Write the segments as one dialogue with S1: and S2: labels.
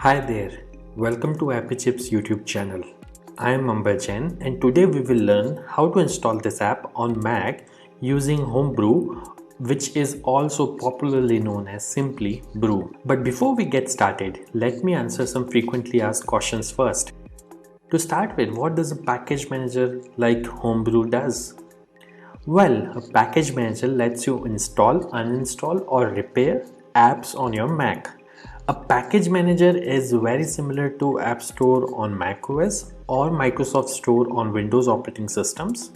S1: Hi there, welcome to Happy Chips YouTube channel. I am Amberjan and today we will learn how to install this app on Mac using Homebrew, which is also popularly known as simply Brew. But before we get started, let me answer some frequently asked questions first. To start with, what does a package manager like Homebrew does? Well, a package manager lets you install, uninstall or repair apps on your Mac. A package manager is very similar to App Store on macOS or Microsoft Store on Windows operating systems,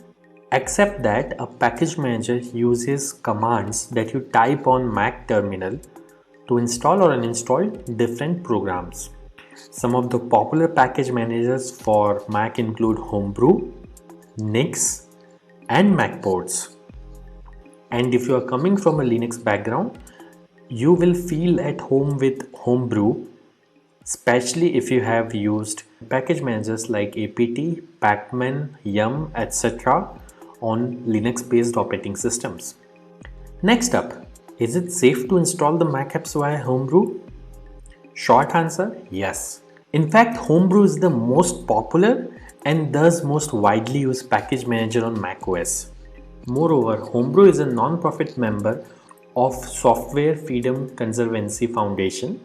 S1: except that a package manager uses commands that you type on Mac terminal to install or uninstall different programs. Some of the popular package managers for Mac include Homebrew, Nix, and Macports. And if you are coming from a Linux background, you will feel at home with Homebrew, especially if you have used package managers like apt, pacman, yum, etc. on Linux-based operating systems. Next up, is it safe to install the Mac apps via Homebrew? Short answer, yes. In fact, Homebrew is the most popular and thus most widely used package manager on macOS. Moreover, Homebrew is a non-profit member of Software Freedom Conservancy Foundation,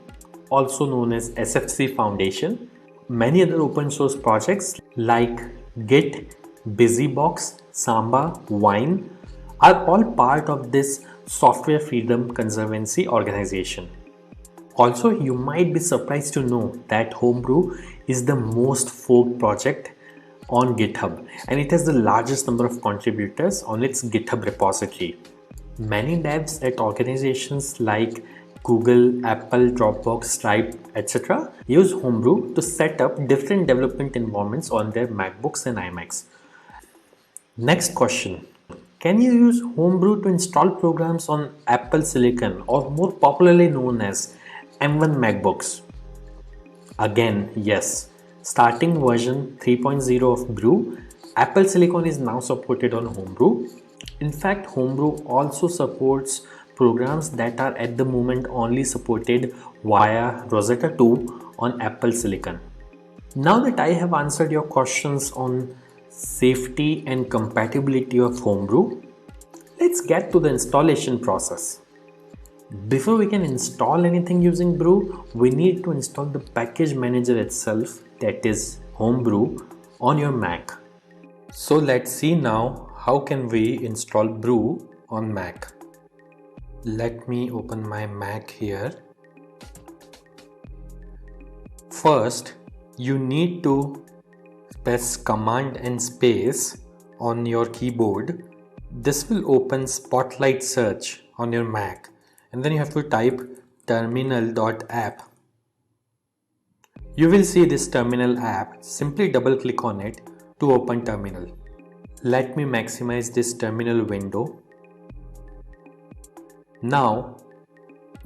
S1: also known as SFC Foundation. Many other open source projects like Git, BusyBox, Samba, Wine are all part of this Software Freedom Conservancy organization. Also, you might be surprised to know that Homebrew is the most forked project on GitHub and it has the largest number of contributors on its GitHub repository. Many devs at organizations like Google, Apple, Dropbox, Stripe, etc. use Homebrew to set up different development environments on their MacBooks and iMacs. Next question. Can you use Homebrew to install programs on Apple Silicon or more popularly known as M1 MacBooks? Again, yes. Starting version 3.0 of Brew, Apple Silicon is now supported on Homebrew. In fact, Homebrew also supports programs that are at the moment only supported via Rosetta 2 on Apple Silicon. Now that I have answered your questions on safety and compatibility of Homebrew, let's get to the installation process. Before we can install anything using Brew, we need to install the package manager itself, that is Homebrew, on your Mac. So let's see now how can we install Brew on Mac. Let me open my Mac here. First, you need to press Command and space on your keyboard. This will open Spotlight Search on your Mac. And then you have to type terminal.app. You will see this terminal app. Simply double click on it to open terminal. Let me maximize this terminal window. Now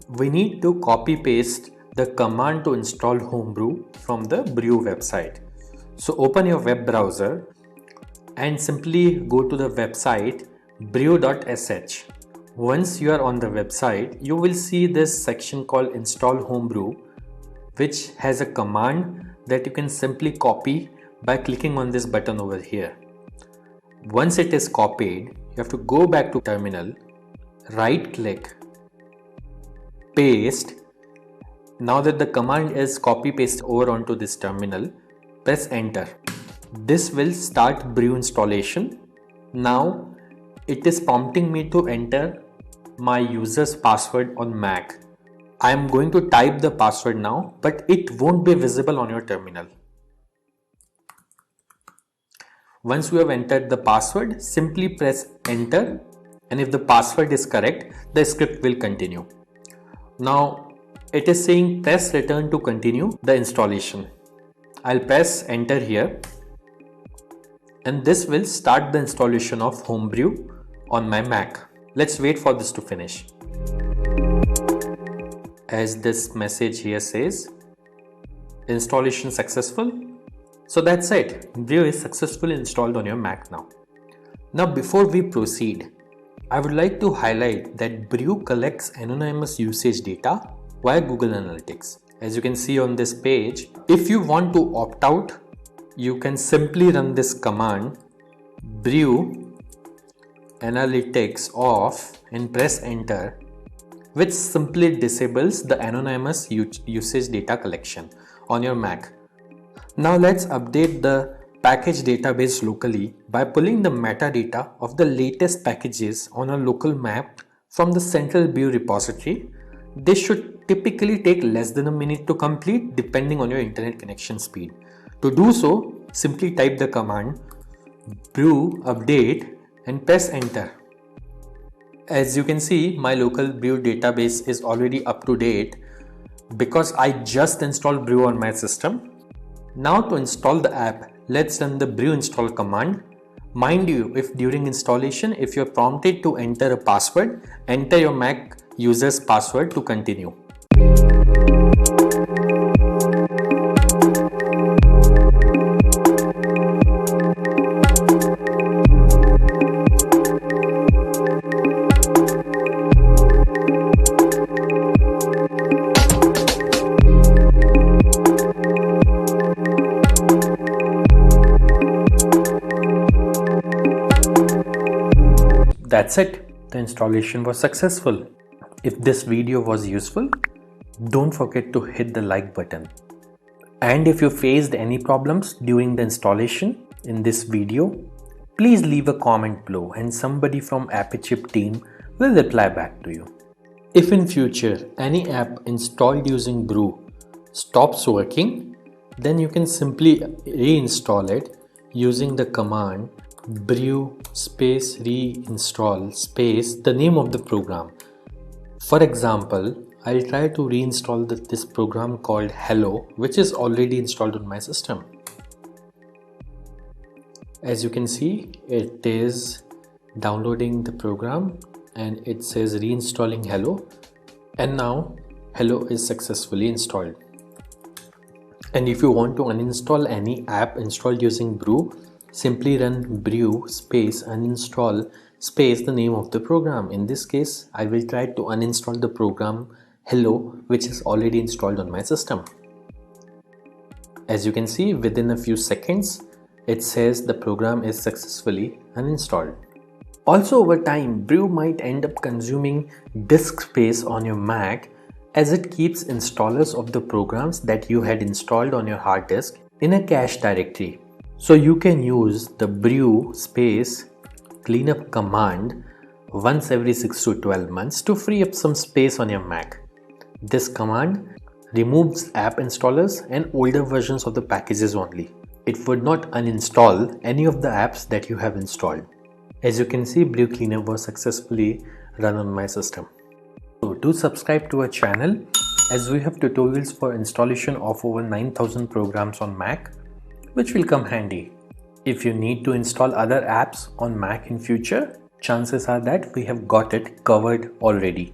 S1: we need to copy paste the command to install Homebrew from the Brew website. So open your web browser and simply go to the website brew.sh. Once you are on the website, you will see this section called Install Homebrew, which has a command that you can simply copy by clicking on this button over here. Once it is copied, you have to go back to terminal, right click, paste. Now that the command is copy paste over onto this terminal, press enter. This will start Brew installation. Now it is prompting me to enter my user's password on Mac. I am going to type the password now, but it won't be visible on your terminal. Once you have entered the password, simply press enter, and if the password is correct, the script will continue. Now it is saying press return to continue the installation. I'll press enter here, and this will start the installation of Homebrew on my Mac. Let's wait for this to finish. As this message here says, installation successful. So that's it. Brew is successfully installed on your Mac now. Now before we proceed, I would like to highlight that Brew collects anonymous usage data via Google Analytics. As you can see on this page, if you want to opt out, you can simply run this command brew analytics off and press enter, which simply disables the anonymous usage data collection on your Mac. Now let's update the package database locally by pulling the metadata of the latest packages on a local map from the central brew repository. This should typically take less than a minute to complete depending on your internet connection speed. To do so, simply type the command brew update and press enter. As you can see, my local brew database is already up to date because I just installed brew on my system. Now to install the app, let's run the brew install command. Mind you, if during installation, if you're prompted to enter a password, enter your Mac user's password to continue. That's it. The installation was successful. If this video was useful, don't forget to hit the like button. And if you faced any problems during the installation in this video, please leave a comment below and somebody from AppyChip team will reply back to you. If in future any app installed using brew stops working, then you can simply reinstall it using the command brew space reinstall space the name of the program. For example, I'll try to reinstall this program called Hello, which is already installed on my system. As you can see, it is downloading the program and it says reinstalling Hello, and now Hello is successfully installed. And if you want to uninstall any app installed using brew, simply run brew space uninstall space the name of the program. In this case, I will try to uninstall the program Hello, which is already installed on my system. As you can see, within a few seconds, it says the program is successfully uninstalled. Also, over time, brew might end up consuming disk space on your Mac as it keeps installers of the programs that you had installed on your hard disk in a cache directory. So you can use the brew space cleanup command once every 6 to 12 months to free up some space on your Mac. This command removes app installers and older versions of the packages only. It would not uninstall any of the apps that you have installed. As you can see, brew cleanup was successfully run on my system. So do subscribe to our channel as we have tutorials for installation of over 9,000 programs on Mac, which will come handy. If you need to install other apps on Mac in future, chances are that we have got it covered already.